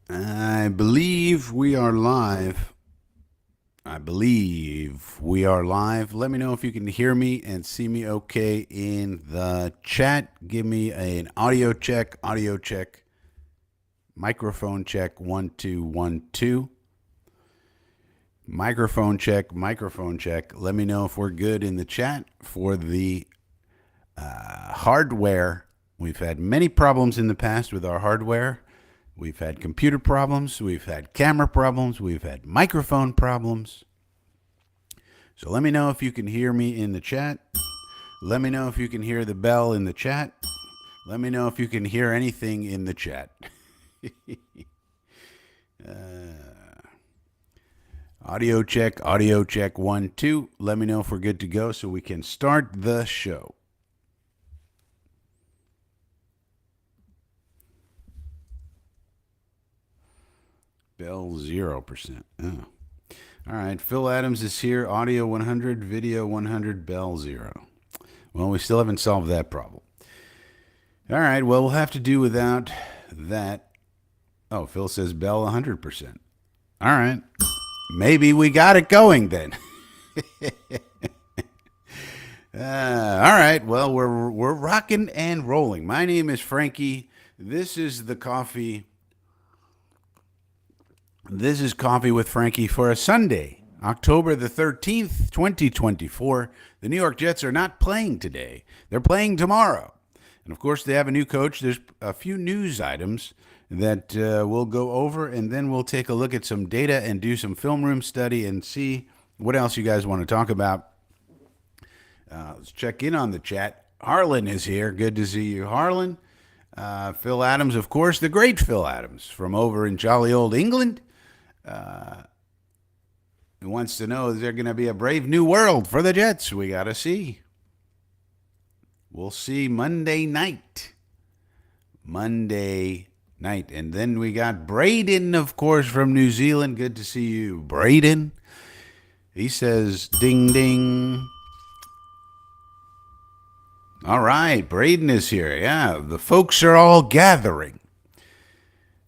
I believe we are live. I believe we are live. Let me know if you can hear me and see me okay in the chat. Give me an audio check, microphone check, 1 2 1 2. Microphone check. Let me know if we're good in the chat for the hardware. We've had many problems in the past with our hardware. We've had computer problems. We've had camera problems. We've had microphone problems. So let me know if you can hear me in the chat. Let me know if you can hear the bell in the chat. Let me know if you can hear anything in the chat. Audio check, 1 2. Let me know if we're good to go so we can start the show. Bell 0%. Oh. All right, Phil Adams is here. Audio 100, video 100, bell 0. Well, we still haven't solved that problem. All right, well, we'll have to do without that. Oh, Phil says bell 100%. All right. Maybe we got it going then. All right, well, we're rocking and rolling. My name is Frankie. This is the coffee. This is Coffee with Frankie for a Sunday, October the 13th, 2024. The New York Jets are not playing today. They're playing tomorrow. And of course, they have a new coach. There's a few news items that we'll go over, and then we'll take a look at some data and do some film room study and see what else you guys want to talk about. Let's check in on the chat. Harlan is here. Good to see you, Harlan. Phil Adams, of course, the great Phil Adams from over in jolly old England. He wants to know, is there going to be a brave new world for the Jets? We got to see. We'll see Monday night. And then we got Braden, of course, from New Zealand. Good to see you, Braden. He says, ding, ding. All right, Braden is here. Yeah, the folks are all gathering.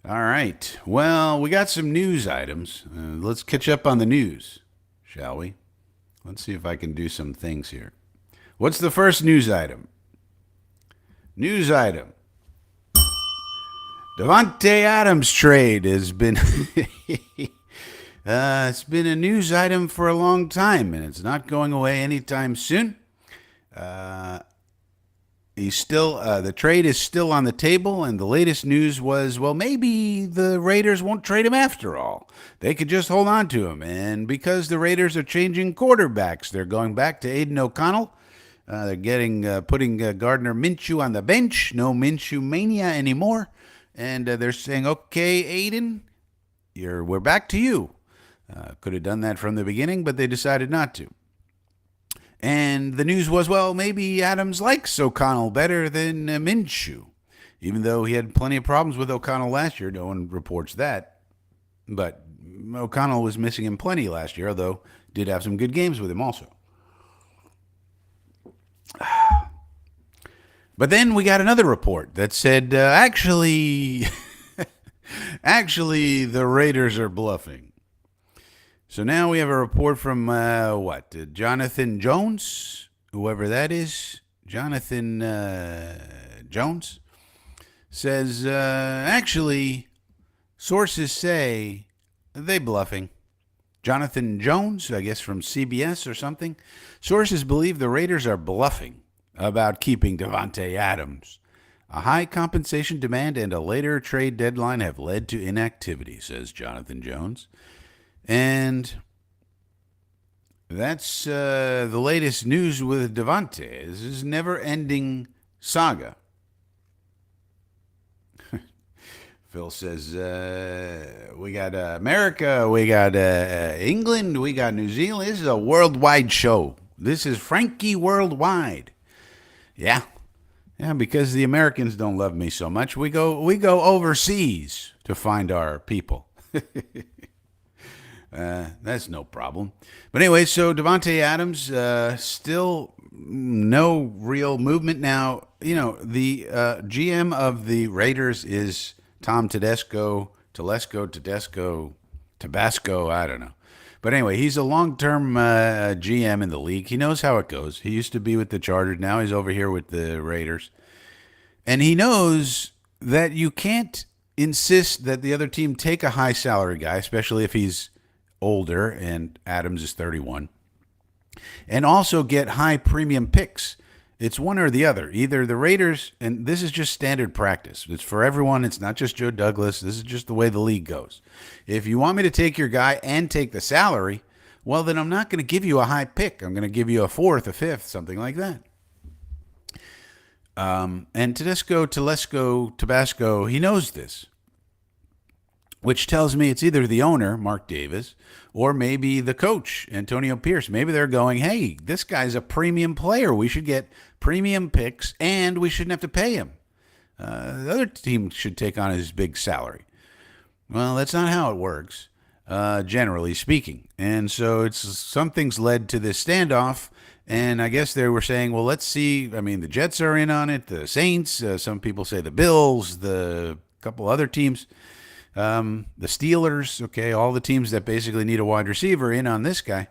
All right. Well, we got some news items. Let's catch up on the news, shall we? Let's see if I can do some things here. What's the first news item? News item. Davante Adams trade has been it's been a news item for a long time, and it's not going away anytime soon. He's still the trade is still on the table, and the latest news was, well, maybe the Raiders won't trade him after all. They could just hold on to him, and because the Raiders are changing quarterbacks, they're going back to Aiden O'Connell. They're putting Gardner Minshew on the bench. No Minshew mania anymore, and they're saying, okay, Aiden, we're back to you. Could have done that from the beginning, but they decided not to. And the news was, well, maybe Adams likes O'Connell better than Minshew, even though he had plenty of problems with O'Connell last year. No one reports that. But O'Connell was missing him plenty last year, although did have some good games with him also. But then we got another report that said, actually, the Raiders are bluffing. So now we have a report from, Jonathan Jones, whoever that is. Jonathan Jones says, actually, sources say they bluffing. Jonathan Jones, I guess from CBS or something. Sources believe the Raiders are bluffing about keeping Davante Adams. A high compensation demand and a later trade deadline have led to inactivity, says Jonathan Jones. And that's the latest news with Davante. This is never-ending saga. Phil says, we got America, we got England, we got New Zealand. This is a worldwide show. This is Frankie Worldwide. Yeah, because the Americans don't love me so much. We go overseas to find our people. That's no problem. But anyway, so Davante Adams, still no real movement. Now, the GM of the Raiders is Tom Tedesco. Telesco, Tedesco, Tabasco, I don't know. But anyway, he's a long-term GM in the league. He knows how it goes. He used to be with the Chargers. Now he's over here with the Raiders. And he knows that you can't insist that the other team take a high salary guy, especially if he's older and Adams is 31, and also get high premium picks. It's one or the other. Either the Raiders, and this is just standard practice. It's for everyone. It's not just Joe Douglas. This is just the way the league goes. If you want me to take your guy and take the salary, well, then I'm not going to give you a high pick. I'm going to give you a fourth, a fifth, something like that. And Tedesco, Telesco, Tabasco, he knows this, which tells me it's either the owner, Mark Davis, or maybe the coach, Antonio Pierce. Maybe they're going, hey, this guy's a premium player. We should get premium picks, and we shouldn't have to pay him. The other team should take on his big salary. Well, that's not how it works, generally speaking. And so something's led to this standoff, and I guess they were saying, well, let's see. I mean, the Jets are in on it, the Saints, some people say the Bills, the couple other teams. The Steelers, okay, all the teams that basically need a wide receiver in on this guy.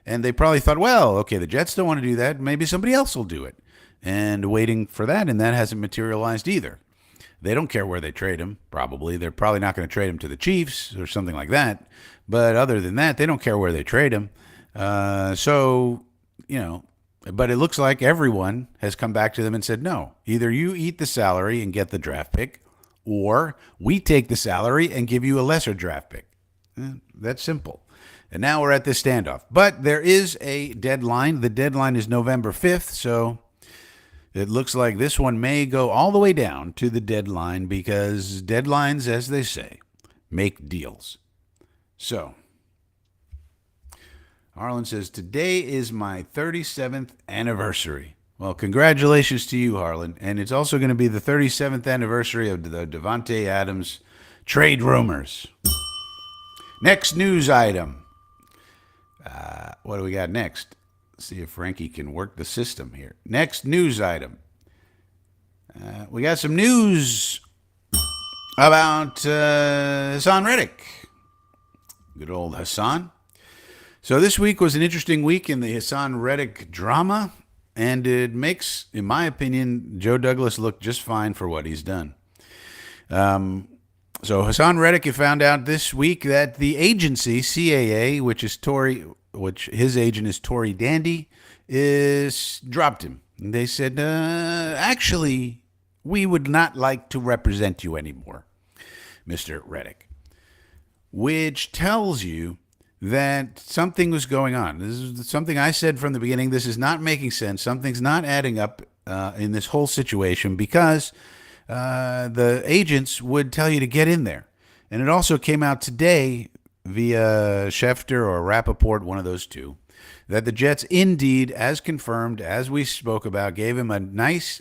And they probably thought, well, okay, the Jets don't want to do that. Maybe somebody else will do it. And waiting for that, and that hasn't materialized either. They don't care where they trade him, probably. They're probably not going to trade him to the Chiefs or something like that. But other than that, they don't care where they trade him. So, but it looks like everyone has come back to them and said, no, either you eat the salary and get the draft pick, or we take the salary and give you a lesser draft pick. That's simple. And now we're at this standoff. But there is a deadline. The deadline is November 5th, so it looks like this one may go all the way down to the deadline because deadlines, as they say, make deals. So, Harlan says, today is my 37th anniversary. Well, congratulations to you, Harlan. And it's also going to be the 37th anniversary of the Davante Adams trade rumors. Next news item. What do we got next? Let's see if Frankie can work the system here. Next news item. We got some news about Hassan Reddick. Good old Hassan. So this week was an interesting week in the Hassan Reddick drama. And it makes, in my opinion, Joe Douglas look just fine for what he's done. So Hassan Reddick, you found out this week that the agency, CAA, which his agent is Tory Dandy, is dropped him. And they said, actually, we would not like to represent you anymore, Mr. Reddick. Which tells you that something was going on. This is something I said from the beginning. This is not making sense. Something's not adding up in this whole situation because the agents would tell you to get in there. And it also came out today via Schefter or Rappaport, one of those two, that the Jets indeed, as confirmed, as we spoke about, gave him a nice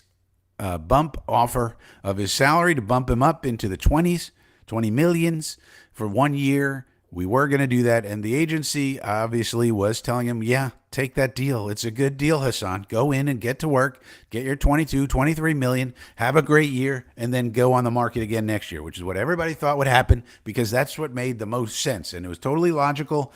bump offer of his salary to bump him up into the 20s, 20 millions for 1 year. We were going to do that, and the agency obviously was telling him, yeah, take that deal. It's a good deal, Hassan. Go in and get to work, get your 22, 23 million, have a great year, and then go on the market again next year, which is what everybody thought would happen because that's what made the most sense, and it was totally logical.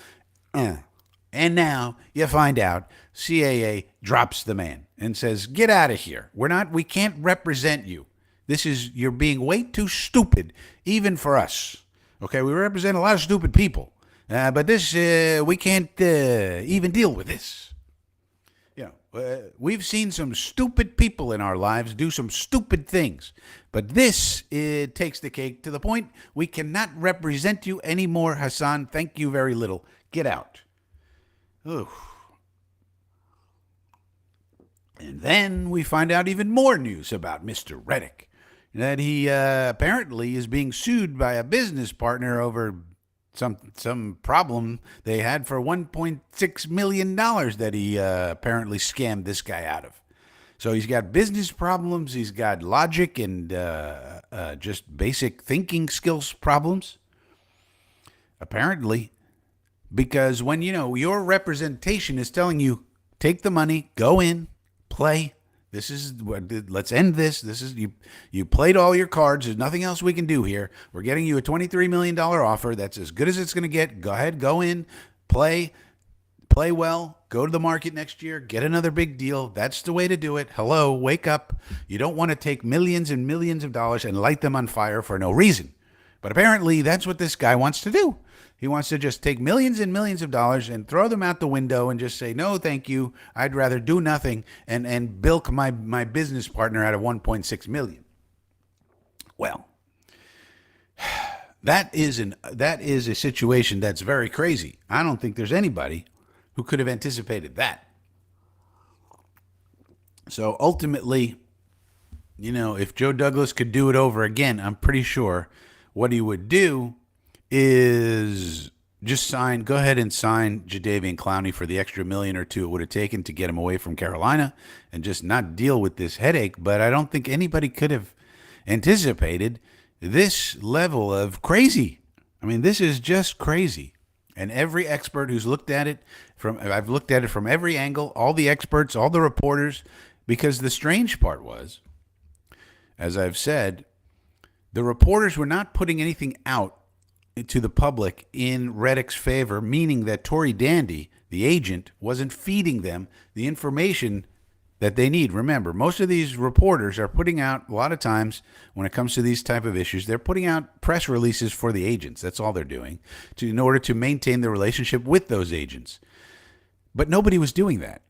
And now you find out CAA drops the man and says, get out of here. We can't represent you. You're being way too stupid, even for us. Okay, we represent a lot of stupid people, but this, we can't even deal with this. We've seen some stupid people in our lives do some stupid things, but this takes the cake to the point we cannot represent you anymore, Hassan. Thank you very little. Get out. Ooh. And then we find out even more news about Mr. Reddick. That he apparently is being sued by a business partner over some problem they had for $1.6 million that he apparently scammed this guy out of. So he's got business problems, he's got logic and just basic thinking skills problems. Apparently, because when your representation is telling you, take the money, go in, play, This is what. Let's end this. This is you. You played all your cards. There's nothing else we can do here. We're getting you a $23 million offer. That's as good as it's going to get. Go ahead, go in, play well. Go to the market next year. Get another big deal. That's the way to do it. Hello, wake up. You don't want to take millions and millions of dollars and light them on fire for no reason. But apparently, that's what this guy wants to do. He wants to just take millions and millions of dollars and throw them out the window and just say, no, thank you. I'd rather do nothing and bilk my business partner out of 1.6 million. Well, that is a situation that's very crazy. I don't think there's anybody who could have anticipated that. So ultimately, if Joe Douglas could do it over again, I'm pretty sure what he would do is just go ahead and sign Jadeveon Clowney for the extra million or two it would have taken to get him away from Carolina and just not deal with this headache. But I don't think anybody could have anticipated this level of crazy. I mean, this is just crazy. And every expert who's looked at it I've looked at it from every angle, all the experts, all the reporters, because the strange part was, as I've said, the reporters were not putting anything out to the public in Reddick's favor, meaning that Tory Dandy, the agent, wasn't feeding them the information that they need. Remember, most of these reporters are putting out, a lot of times when it comes to these type of issues, they're putting out press releases for the agents. That's all they're doing in order to maintain the relationship with those agents. But nobody was doing that.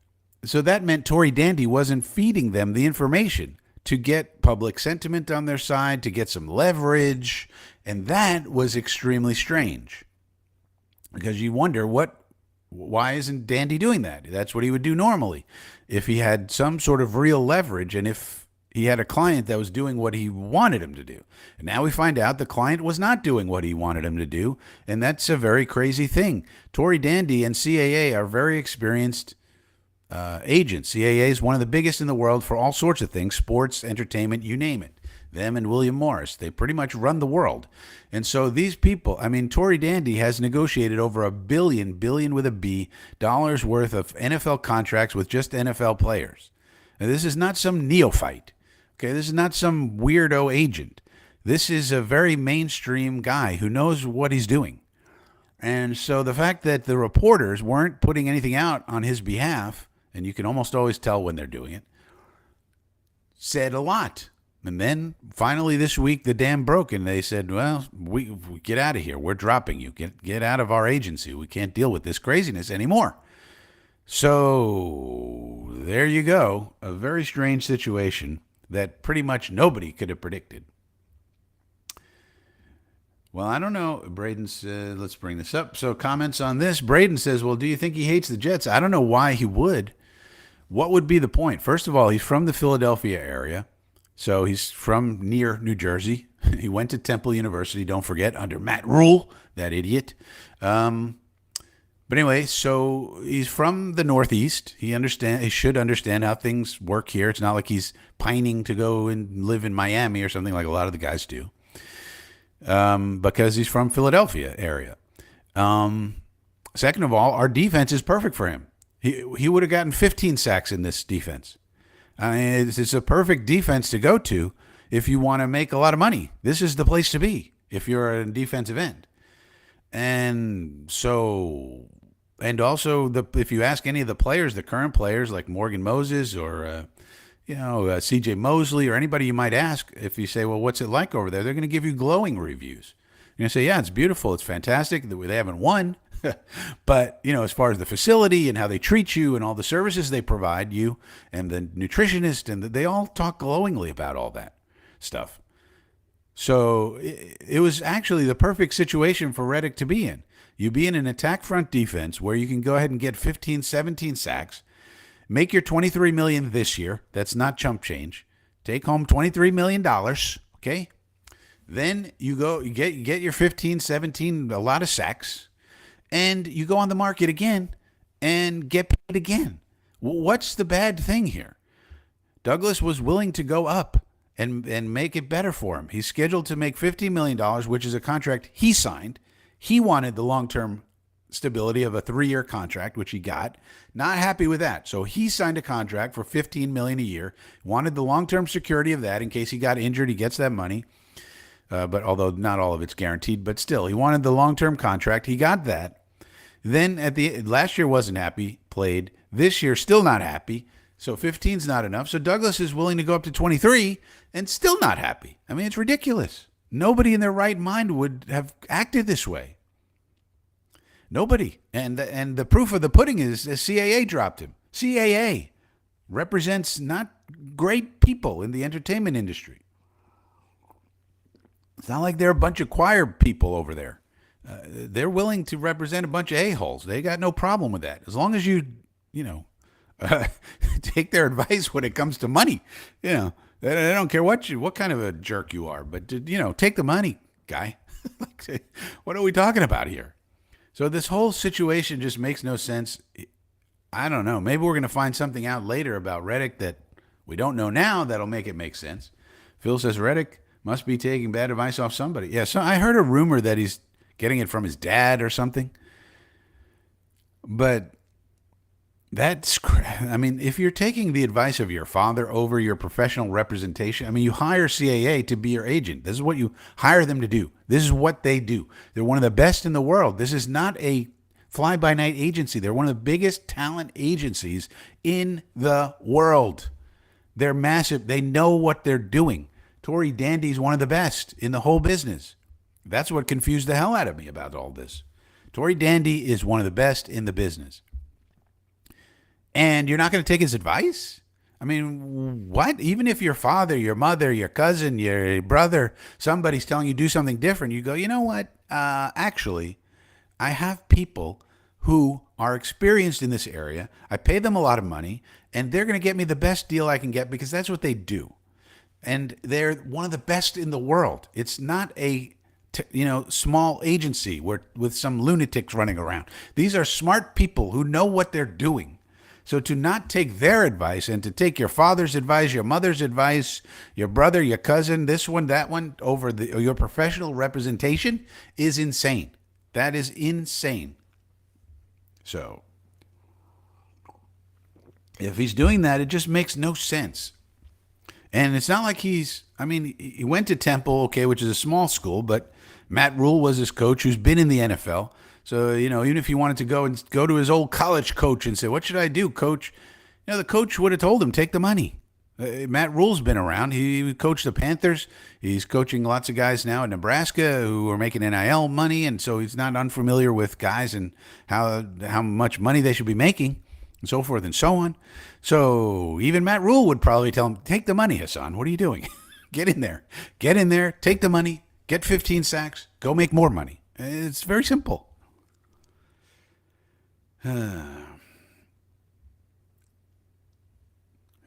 So that meant Tory Dandy wasn't feeding them the information to get public sentiment on their side, to get some leverage. And that was extremely strange, because you wonder why isn't Dandy doing that? That's what he would do normally if he had some sort of real leverage and if he had a client that was doing what he wanted him to do. And now we find out the client was not doing what he wanted him to do, and that's a very crazy thing. Tory Dandy and CAA are very experienced agents. CAA is one of the biggest in the world for all sorts of things, sports, entertainment, you name it. Them and William Morris, they pretty much run the world. And so these people, Tory Dandy has negotiated over billion with a B, dollars worth of NFL contracts with just NFL players. Now, this is not some neophyte. Okay, this is not some weirdo agent. This is a very mainstream guy who knows what he's doing. And so the fact that the reporters weren't putting anything out on his behalf, and you can almost always tell when they're doing it, said a lot. And then finally this week, the dam broke, and they said, well, we get out of here. We're dropping you. Get out of our agency. We can't deal with this craziness anymore. So there you go. A very strange situation that pretty much nobody could have predicted. Well, I don't know. Braden says, let's bring this up. So comments on this. Braden says, well, do you think he hates the Jets? I don't know why he would. What would be the point? First of all, he's from the Philadelphia area. So he's from near New Jersey. He went to Temple University, don't forget, under Matt Rule, that idiot. But anyway, so he's from the Northeast. He should understand how things work here. It's not like he's pining to go and live in Miami or something like a lot of the guys do. Because he's from Philadelphia area. Second of all, our defense is perfect for him. He would have gotten 15 sacks in this defense. It's a perfect defense to go to if you want to make a lot of money. This is the place to be if you're a defensive end. And so, and also, if you ask any of the players, the current players like Morgan Moses or C.J. Mosley or anybody you might ask, if you say, well, what's it like over there? They're going to give you glowing reviews. You're going to say, yeah, it's beautiful. It's fantastic. They haven't won. But, as far as the facility and how they treat you and all the services they provide you and the nutritionist, and they all talk glowingly about all that stuff. So it was actually the perfect situation for Reddick to be in. You be in an attack front defense where you can go ahead and get 15, 17 sacks, make your $23 million this year. That's not chump change. Take home $23 million. Okay. Then you get your 15, 17, a lot of sacks. And you go on the market again and get paid again. What's the bad thing here? Douglas was willing to go up and make it better for him. He's scheduled to make $50 million, which is a contract he signed. He wanted the long-term stability of a 3-year contract, which he got. Not happy with that. So he signed a contract for $15 million a year, wanted the long-term security of that in case he got injured, he gets that money. But although not all of it's guaranteed, but still, he wanted the long-term contract. He got that. Then last year wasn't happy, played. This year still not happy. So 15's not enough. So Douglas is willing to go up to 23 and still not happy. I mean, it's ridiculous. Nobody in their right mind would have acted this way. Nobody. And the proof of the pudding is the CAA dropped him. CAA represents not great people in the entertainment industry. It's not like they're a bunch of choir people over there. They're willing to represent a bunch of a-holes. They got no problem with that. As long as you take their advice when it comes to money. They don't care what kind of a jerk you are, but take the money, guy. What are we talking about here? So this whole situation just makes no sense. I don't know. Maybe we're going to find something out later about Reddick that we don't know now that'll make it make sense. Phil says Reddick must be taking bad advice off somebody. Yeah, so I heard a rumor that he's getting it from his dad or something. But if you're taking the advice of your father over your professional representation, you hire CAA to be your agent. This is what you hire them to do. This is what they do. They're one of the best in the world. This is not a fly-by-night agency. They're one of the biggest talent agencies in the world. They're massive. They know what they're doing. Tory Dandy's one of the best in the whole business. That's what confused the hell out of me about all this. Tory Dandy is one of the best in the business. And you're not going to take his advice? What? Even if your father, your mother, your cousin, your brother, somebody's telling you do something different, you go, you know what? Actually, I have people who are experienced in this area. I pay them a lot of money, and they're going to get me the best deal I can get because that's what they do. And they're one of the best in the world. It's not a small agency with some lunatics running around. These are smart people who know what they're doing. So to not take their advice and to take your father's advice, your mother's advice, your brother, your cousin, this one, that one, over your professional representation is insane. That is insane. So if he's doing that, it just makes no sense. And it's not like he went to Temple, okay, which is a small school, but Matt Rule was his coach who's been in the NFL. So, even if he wanted to go to his old college coach and say, what should I do, coach? The coach would have told him, take the money. Matt Rule's been around. He coached the Panthers. He's coaching lots of guys now in Nebraska who are making NIL money, and so he's not unfamiliar with guys and how much money they should be making and so forth and so on. So even Matt Rule would probably tell him, take the money, Hassan. What are you doing? Get in there. Take the money. Get 15 sacks. Go make more money. It's very simple.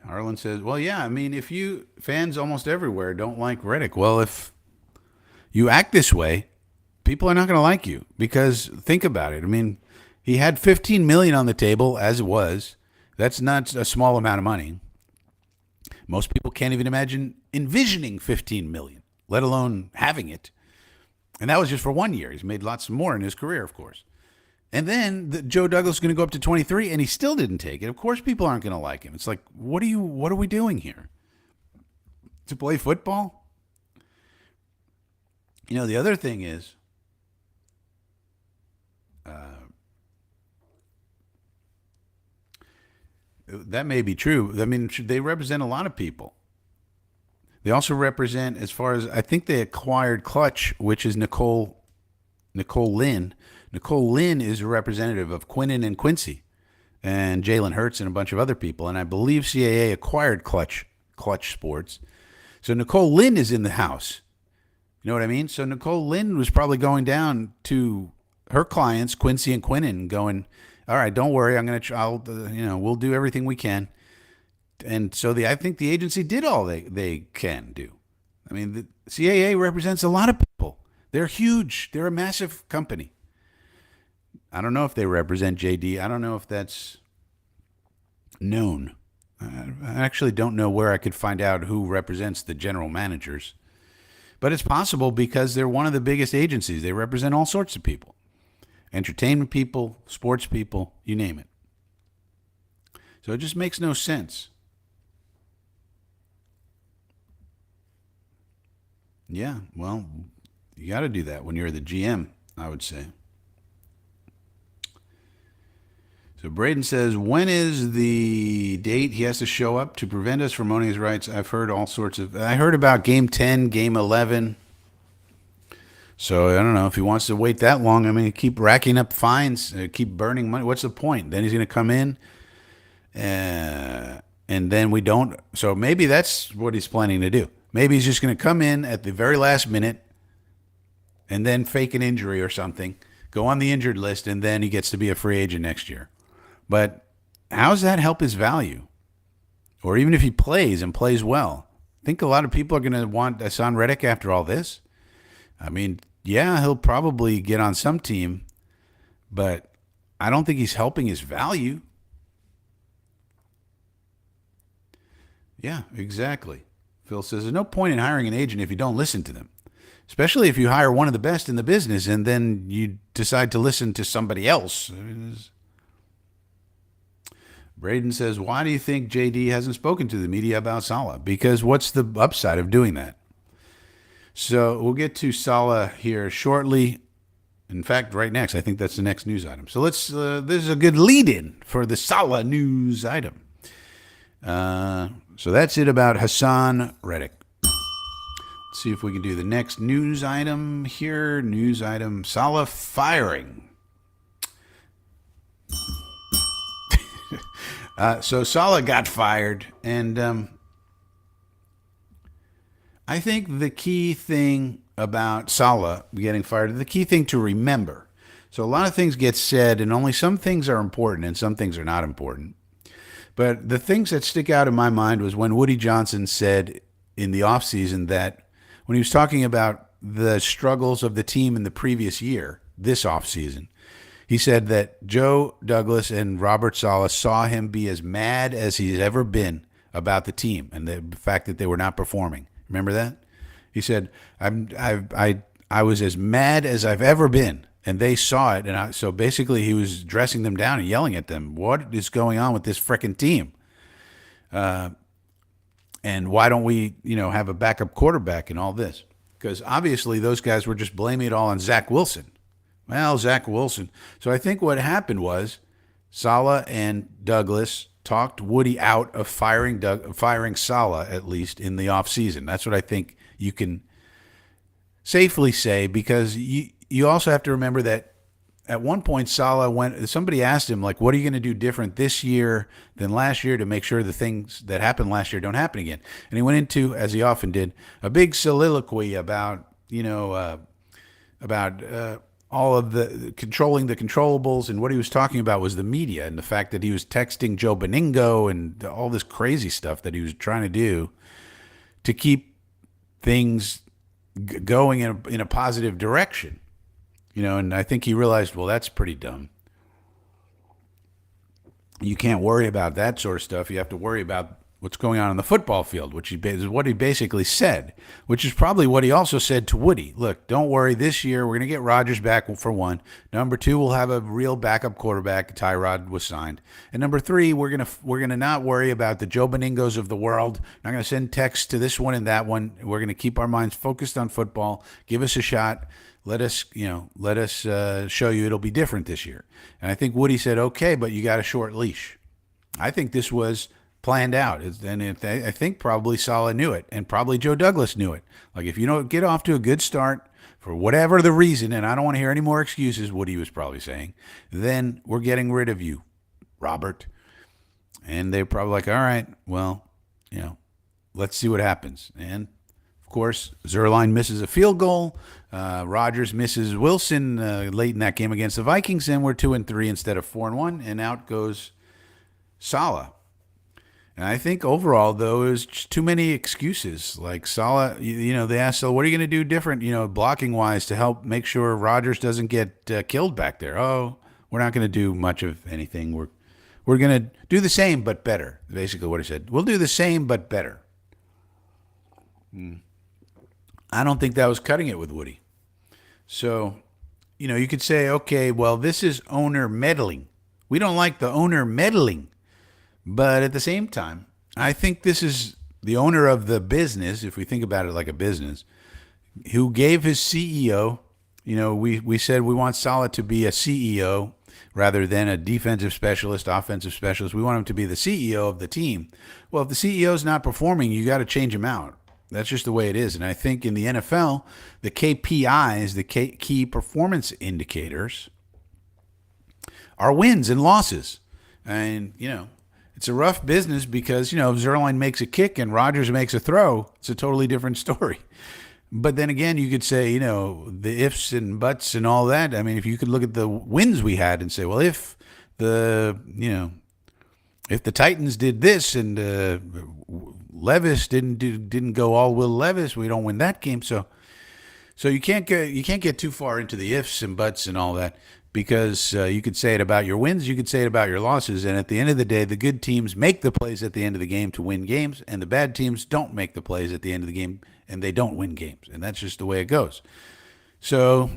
Harlan says, well, yeah, if you fans almost everywhere don't like Reddick, well, if you act this way, people are not going to like you because think about it. He had $15 million on the table as it was. That's not a small amount of money. Most people can't even imagine envisioning $15 million, let alone having it. And that was just for 1 year. He's made lots more in his career, of course. And then Joe Douglas is going to go up to 23, and he still didn't take it. Of course, people aren't going to like him. It's like, what are we doing here? To play football? The other thing is, that may be true. They represent a lot of people. They also represent, as far as I think they acquired Clutch, which is Nicole Lynn. Nicole Lynn is a representative of Quinnen and Quincy and Jalen Hurts and a bunch of other people. And I believe CAA acquired Clutch Sports. So Nicole Lynn is in the house. You know what I mean? So Nicole Lynn was probably going down to her clients, Quincy and Quinnen, going, all right, don't worry. We'll do everything we can. And so I think the agency did all they can do. The CAA represents a lot of people. They're huge. They're a massive company. I don't know if they represent JD. I don't know if that's known. I actually don't know where I could find out who represents the general managers. But it's possible because they're one of the biggest agencies. They represent all sorts of people. entertainment people, sports people, you name it. So it just makes no sense. Yeah, well, you got to do that when you're the GM, I would say. So Braden says, when is the date he has to show up to prevent us from owning his rights? I've heard all sorts of. I heard about game 10, game 11. So I don't know if he wants to wait that long. I mean, keep racking up fines, keep burning money. What's the point? Then he's going to come in, and then we don't. So maybe that's what he's planning to do. Maybe he's just going to come in at the very last minute and then fake an injury or something, go on the injured list, and then he gets to be a free agent next year. But how does that help his value? Or even if he plays and plays well, I think a lot of people are going to want Hassan Reddick after all this. I mean, yeah, he'll probably get on some team, but I don't think he's helping his value. Yeah, exactly. Phil says, there's no point in hiring an agent if you don't listen to them, especially if you hire one of the best in the business and then you decide to listen to somebody else. Braden says, why do you think JD hasn't spoken to the media about Saleh? Because what's the upside of doing that? So we'll get to Saleh here shortly. In fact, right next. I think that's the next news item. So let's. This is a good lead-in for the Saleh news item. So that's it about Hassan Reddick. Let's see if we can do the next news item here. News item: Saleh firing. So Saleh got fired, and I think the key thing about Saleh getting fired, the key thing to remember. So a lot of things get said, and only some things are important, and some things are not important. But the things that stick out in my mind was when Woody Johnson said in the offseason that when he was talking about the struggles of the team in the previous year, this offseason, he said that Joe Douglas and Robert Saleh saw him be as mad as he's ever been about the team and the fact that they were not performing. Remember that? He said, I was as mad as I've ever been. And they saw it. And so basically he was dressing them down and yelling at them. What is going on with this frickin' team? And why don't we, have a backup quarterback and all this? Because obviously those guys were just blaming it all on Zach Wilson. Well, Zach Wilson. So I think what happened was Saleh and Douglas talked Woody out of firing Saleh, at least in the offseason. That's what I think you can safely say, because you also have to remember that at one point somebody asked him, like, what are you going to do different this year than last year to make sure the things that happened last year don't happen again? And he went into, as he often did, a big soliloquy about, all of the controlling the controllables, and what he was talking about was the media and the fact that he was texting Joe Beningo and all this crazy stuff that he was trying to do to keep things going in a positive direction. And I think he realized, well, that's pretty dumb. You can't worry about that sort of stuff. You have to worry about what's going on the football field, which is what he basically said, which is probably what he also said to Woody. Look, don't worry. This year, we're going to get Rodgers back, for one. Number two, we'll have a real backup quarterback. Tyrod was signed. And number three, we're gonna not worry about the Joe Beningos of the world. Not going to send texts to this one and that one. We're going to keep our minds focused on football. Give us a shot. Let us show you it'll be different this year. And I think Woody said, okay, but you got a short leash. I think this was planned out. And I think probably Saleh knew it, and probably Joe Douglas knew it. Like, if you don't get off to a good start for whatever the reason, and I don't want to hear any more excuses, Woody was probably saying, then we're getting rid of you, Robert. And they're probably like, all right, well, let's see what happens. And of course, Zerline misses a field goal. Rodgers misses Wilson late in that game against the Vikings, and we're 2-3 instead of 4-1, and out goes Saleh. And I think overall, though, there's just too many excuses. Like Saleh, they asked, so what are you going to do different, blocking-wise to help make sure Rodgers doesn't get killed back there? Oh, we're not going to do much of anything. We're going to do the same but better, basically what he said. We'll do the same but better. I don't think that was cutting it with Woody. So, you could say, okay, well, this is owner meddling. We don't like the owner meddling. But at the same time, I think this is the owner of the business, if we think about it like a business, who gave his CEO, we said we want Saleh to be a CEO rather than a defensive specialist, offensive specialist. We want him to be the CEO of the team. Well, if the CEO is not performing, you got to change him out. That's just the way it is. And I think in the NFL, the KPIs, the key performance indicators, are wins and losses. And, it's a rough business because, if Zerline makes a kick and Rodgers makes a throw, it's a totally different story. But then again, you could say, the ifs and buts and all that. I mean, if you could look at the wins we had and say, well, if the Titans did this and Levis didn't go all Will Levis, we don't win that game. So you can't get too far into the ifs and buts and all that, because you could say it about your wins, you could say it about your losses, and at the end of the day, the good teams make the plays at the end of the game to win games, and the bad teams don't make the plays at the end of the game, and they don't win games, and that's just the way it goes. So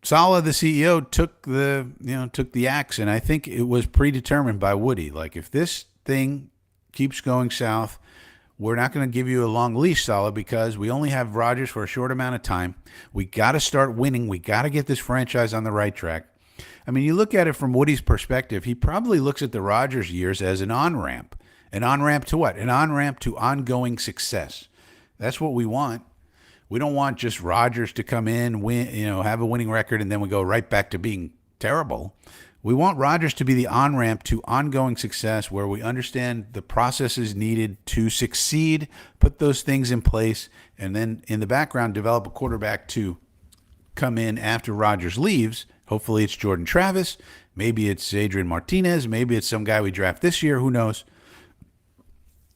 Saleh, the CEO, took the axe, and I think it was predetermined by Woody. Like, if this thing keeps going south, we're not going to give you a long leash, Saleh, because we only have Rodgers for a short amount of time. We got to start winning. We got to get this franchise on the right track. I mean, you look at it from Woody's perspective, he probably looks at the Rodgers years as an on-ramp. An on-ramp to what? An on-ramp to ongoing success. That's what we want. We don't want just Rodgers to come in, win, have a winning record, and then we go right back to being terrible. We want Rodgers to be the on-ramp to ongoing success, where we understand the processes needed to succeed, put those things in place, and then in the background develop a quarterback to come in after Rodgers leaves. Hopefully it's Jordan Travis. Maybe it's Adrian Martinez. Maybe it's some guy we draft this year. Who knows?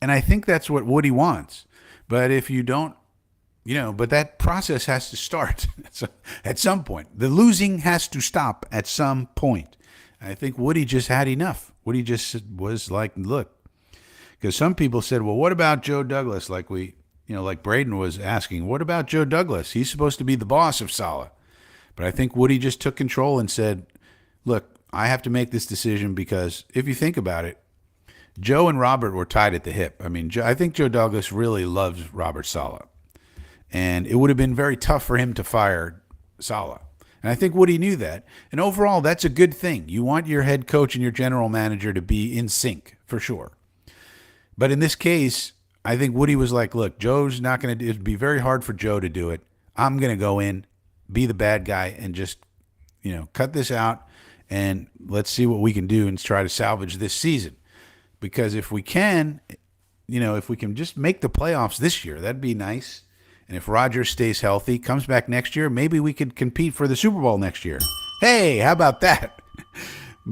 And I think that's what Woody wants. But if you don't, but that process has to start at some point. The losing has to stop at some point. I think Woody just had enough. Woody just was like, look, because some people said, well, what about Joe Douglas? Like like Braden was asking, what about Joe Douglas? He's supposed to be the boss of Saleh. But I think Woody just took control and said, look, I have to make this decision, because if you think about it, Joe and Robert were tied at the hip. I mean, I think Joe Douglas really loves Robert Saleh. And it would have been very tough for him to fire Saleh. And I think Woody knew that. And overall, that's a good thing. You want your head coach and your general manager to be in sync, for sure. But in this case, I think Woody was like, look, Joe's not going to, it'd be very hard for Joe to do it. I'm going to go in, be the bad guy, and just, cut this out, and let's see what we can do and try to salvage this season. Because if we can, if we can just make the playoffs this year, that'd be nice. And if Rodgers stays healthy, comes back next year, maybe we could compete for the Super Bowl next year. Hey, how about that?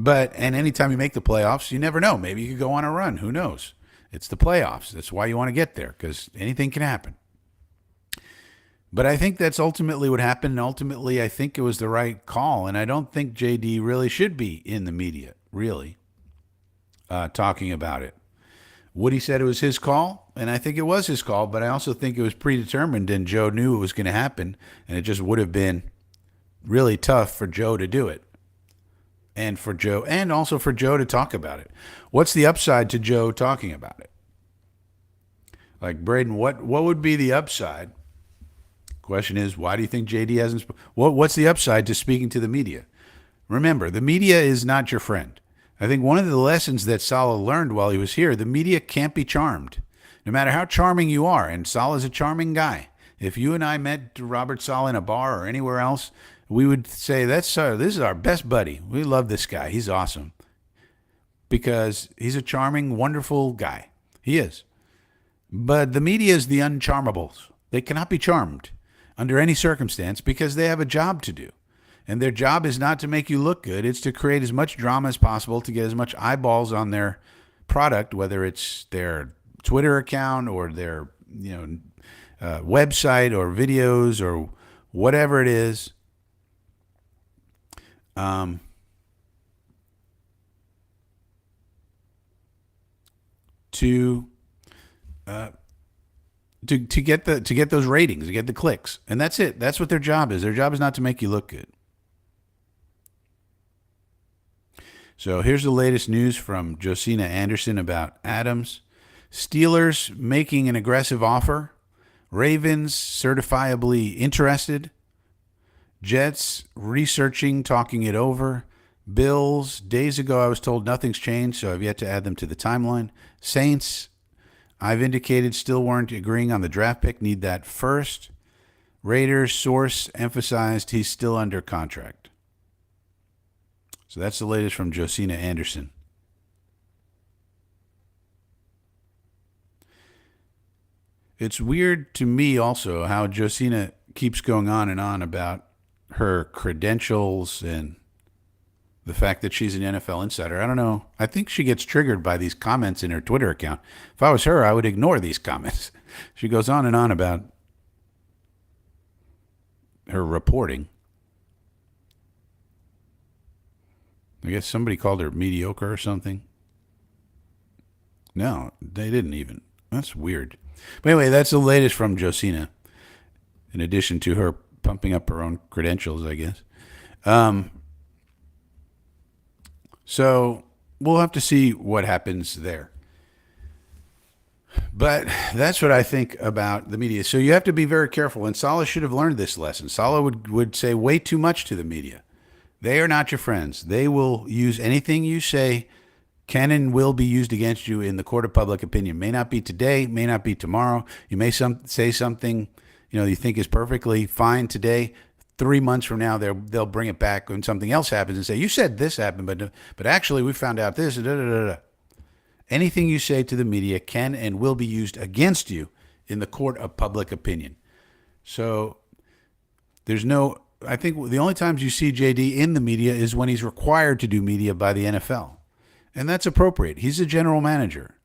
And anytime you make the playoffs, you never know. Maybe you could go on a run. Who knows? It's the playoffs. That's why you want to get there, because anything can happen. But I think that's ultimately what happened. And ultimately, I think it was the right call. And I don't think JD really should be in the media, really, talking about it. Woody said it was his call, and I think it was his call, but I also think it was predetermined, and Joe knew it was going to happen, and it just would have been really tough for Joe to do it. And for Joe, and also for Joe to talk about it. What's the upside to Joe talking about it? Like, Braden, what would be the upside? Question is, why do you think JD hasn't? What's the upside to speaking to the media? Remember, the media is not your friend. I think one of the lessons that Saleh learned while he was here, the media can't be charmed, no matter how charming you are. And Saleh's a charming guy. If you and I met Robert Saleh in a bar or anywhere else, we would say, this is our best buddy. We love this guy. He's awesome. Because he's a charming, wonderful guy. He is. But the media is the uncharmables. They cannot be charmed under any circumstance, because they have a job to do. And their job is not to make you look good. It's to create as much drama as possible to get as much eyeballs on their product, whether it's their Twitter account or their website or videos or whatever it is. To get those ratings, to get the clicks. And that's it. That's what their job is. Their job is not to make you look good. So here's the latest news from Josina Anderson about Adams. Steelers making an aggressive offer. Ravens certifiably interested. Jets researching, talking it over. Bills, days ago I was told nothing's changed, so I've yet to add them to the timeline. Saints, I've indicated still weren't agreeing on the draft pick, need that first. Raiders, source emphasized he's still under contract. So that's the latest from Josina Anderson. It's weird to me also how Josina keeps going on and on about her credentials and the fact that she's an NFL insider. I don't know. I think she gets triggered by these comments in her Twitter account. If I was her, I would ignore these comments. She goes on and on about her reporting. I guess somebody called her mediocre or something. No, they didn't even. That's weird. But anyway, that's the latest from Josina, in addition to her pumping up her own credentials, I guess. So we'll have to see what happens there. But that's what I think about the media. So you have to be very careful. And Saleh should have learned this lesson. Saleh would say way too much to the media. They are not your friends. They will use anything you say can and will be used against you in the court of public opinion. May not be today, may not be tomorrow. You may say something you think is perfectly fine today. 3 months from now, they'll bring it back when something else happens and say, you said this happened, but actually we found out this. Da, da, da, da. Anything you say to the media can and will be used against you in the court of public opinion. So I think the only times you see JD in the media is when he's required to do media by the NFL. And that's appropriate. He's a general manager.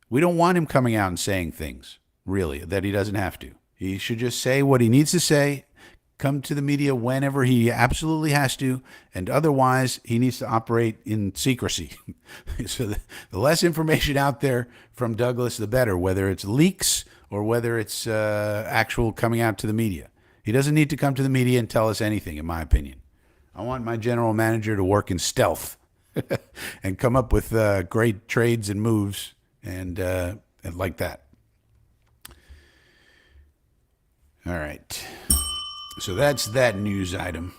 We don't want him coming out and saying things, really, that he doesn't have to. He should just say what he needs to say, come to the media whenever he absolutely has to, and otherwise he needs to operate in secrecy. So the less information out there from Douglas, the better, whether it's leaks or whether it's actual coming out to the media. He doesn't need to come to the media and tell us anything, in my opinion. I want my general manager to work in stealth and come up with great trades and moves and like that. All right. So that's that news item.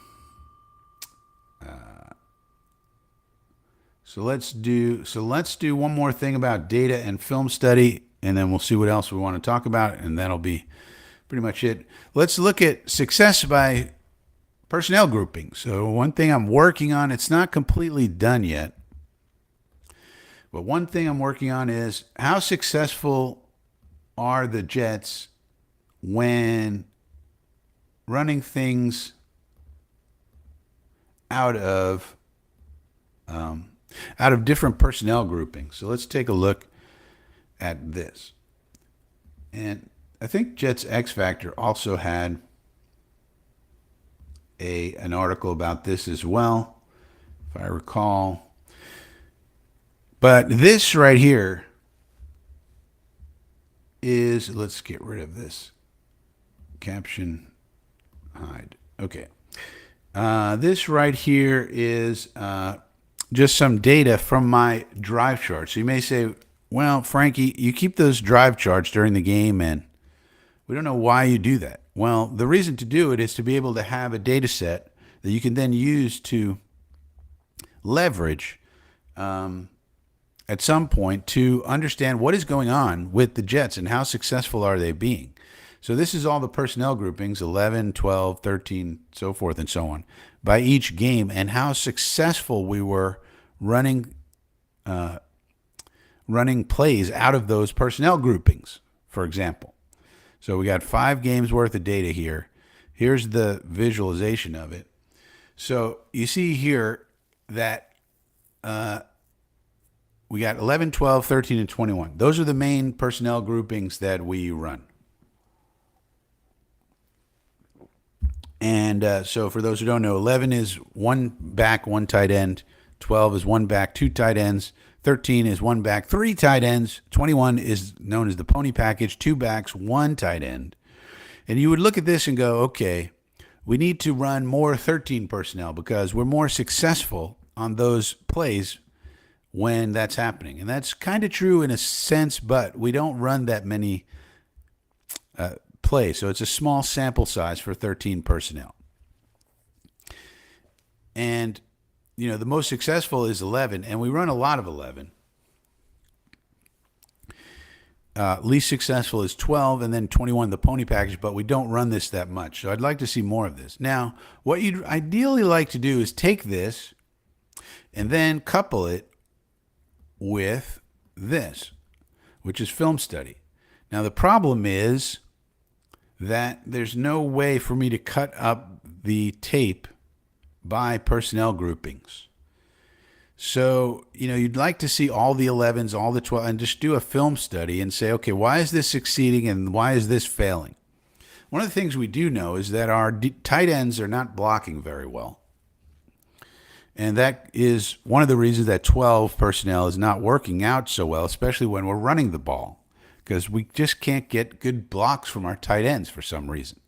So let's do one more thing about data and film study, and then we'll see what else we want to talk about, and that'll be pretty much it. Let's look at success by personnel grouping. So one thing I'm working on, it's not completely done yet, but one thing I'm working on is how successful are the Jets when running things out of different personnel groupings. So let's take a look at this. And I think Jets X Factor also had an article about this as well, if I recall. But this right here is, let's get rid of this caption, hide. Okay. This right here is just some data from my drive chart. So you may say, well, Frankie, you keep those drive charts during the game, and we don't know why you do that. Well, the reason to do it is to be able to have a data set that you can then use to leverage at some point to understand what is going on with the Jets and how successful are they being. So this is all the personnel groupings, 11, 12, 13, so forth and so on, by each game, and how successful we were running plays out of those personnel groupings, for example. So we got 5 games worth of data here. Here's the visualization of it. So you see here that we got 11, 12, 13, and 21. Those are the main personnel groupings that we run. And so for those who don't know, 11 is 1 back, 1 tight end. 12 is 1 back, 2 tight ends. 13 is 1 back, 3 tight ends. 21 is known as the pony package, 2 backs, 1 tight end. And you would look at this and go, okay, we need to run more 13 personnel because we're more successful on those plays when that's happening. And that's kind of true in a sense, but we don't run that many plays. So it's a small sample size for 13 personnel. And, the most successful is 11, and we run a lot of 11. Least successful is 12, and then 21, the pony package, but we don't run this that much. So I'd like to see more of this. Now, what you'd ideally like to do is take this and then couple it with this, which is film study. Now, the problem is that there's no way for me to cut up the tape by personnel groupings. So, you'd like to see all the 11s, all the 12, and just do a film study and say, okay, why is this succeeding and why is this failing? One of the things we do know is that our tight ends are not blocking very well. And that is one of the reasons that 12 personnel is not working out so well, especially when we're running the ball, because we just can't get good blocks from our tight ends for some reason.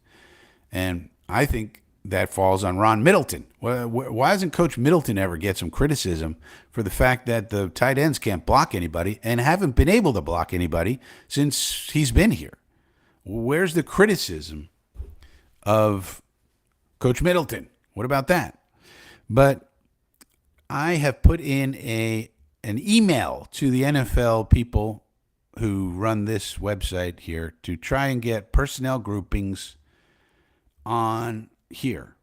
And I think that falls on Ron Middleton. Why doesn't Coach Middleton ever get some criticism for the fact that the tight ends can't block anybody and haven't been able to block anybody since he's been here? Where's the criticism of Coach Middleton? What about that? But I have put in an email to the NFL people who run this website here to try and get personnel groupings on here,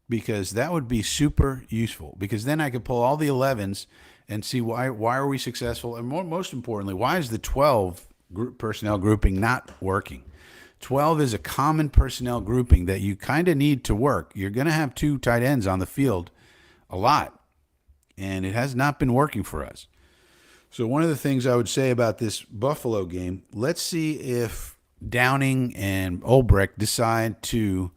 because that would be super useful, because then I could pull all the 11s and see why are we successful, and most importantly, why is the 12 personnel grouping not working? 12 is a common personnel grouping that you kind of need to work. You're going to have two tight ends on the field a lot, and it has not been working for us. So one of the things I would say about this Buffalo game, let's see if Downing and Ulbrich decide to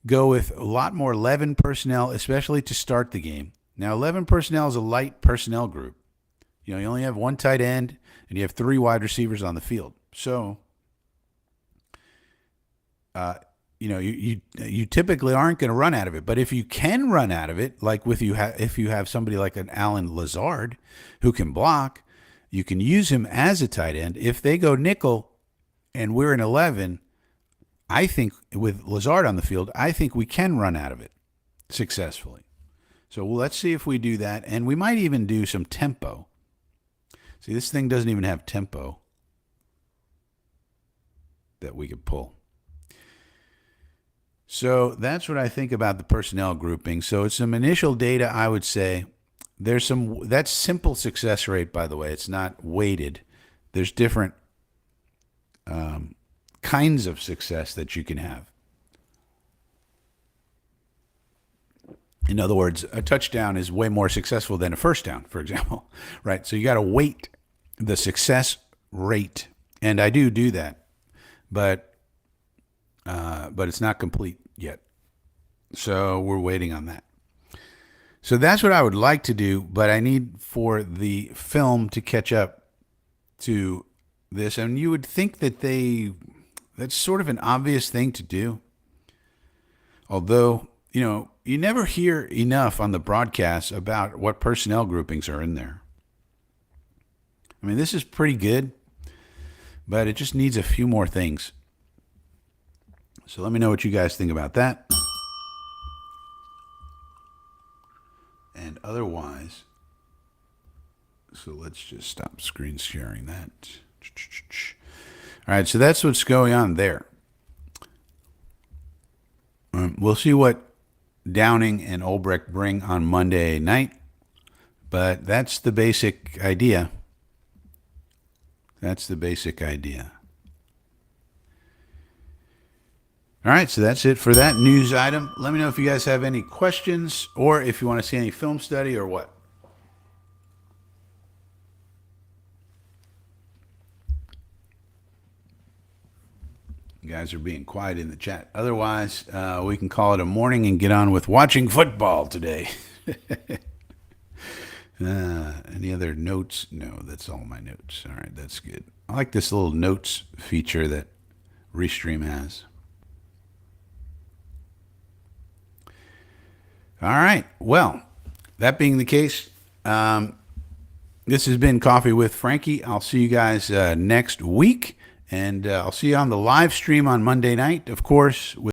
go with a lot more 11 personnel, especially to start the game. Now, 11 personnel is a light personnel group. You only have one tight end and you have 3 wide receivers on the field. So, you typically aren't going to run out of it. But if you can run out of it, like if you have somebody like an Alan Lazard who can block, you can use him as a tight end. If they go nickel and we're in 11, I think with Lazard on the field, I think we can run out of it successfully. So let's see if we do that. And we might even do some tempo. See, this thing doesn't even have tempo that we could pull. So that's what I think about the personnel grouping. So it's some initial data, I would say. That's simple success rate, by the way. It's not weighted. There's different kinds of success that you can have. In other words, a touchdown is way more successful than a first down, for example, right? So you got to weight the success rate, and I do that, but it's not complete yet. So we're waiting on that. So that's what I would like to do, but I need for the film to catch up to this, and you would think that that's sort of an obvious thing to do. Although, you never hear enough on the broadcast about what personnel groupings are in there. I mean, this is pretty good, but it just needs a few more things. So let me know what you guys think about that. And otherwise, so let's just stop screen sharing that. All right, so that's what's going on there. We'll see what Downing and Ulbrich bring on Monday night, but that's the basic idea. That's the basic idea. All right, so that's it for that news item. Let me know if you guys have any questions or if you want to see any film study or what. You guys are being quiet in the chat. Otherwise, we can call it a morning and get on with watching football today. Any other notes? No, that's all my notes. All right, that's good. I like this little notes feature that Restream has. All right, well, That being the case, this has been Coffee with Frankie. I'll see you guys next week, and I'll see you on the live stream on Monday night, of course, with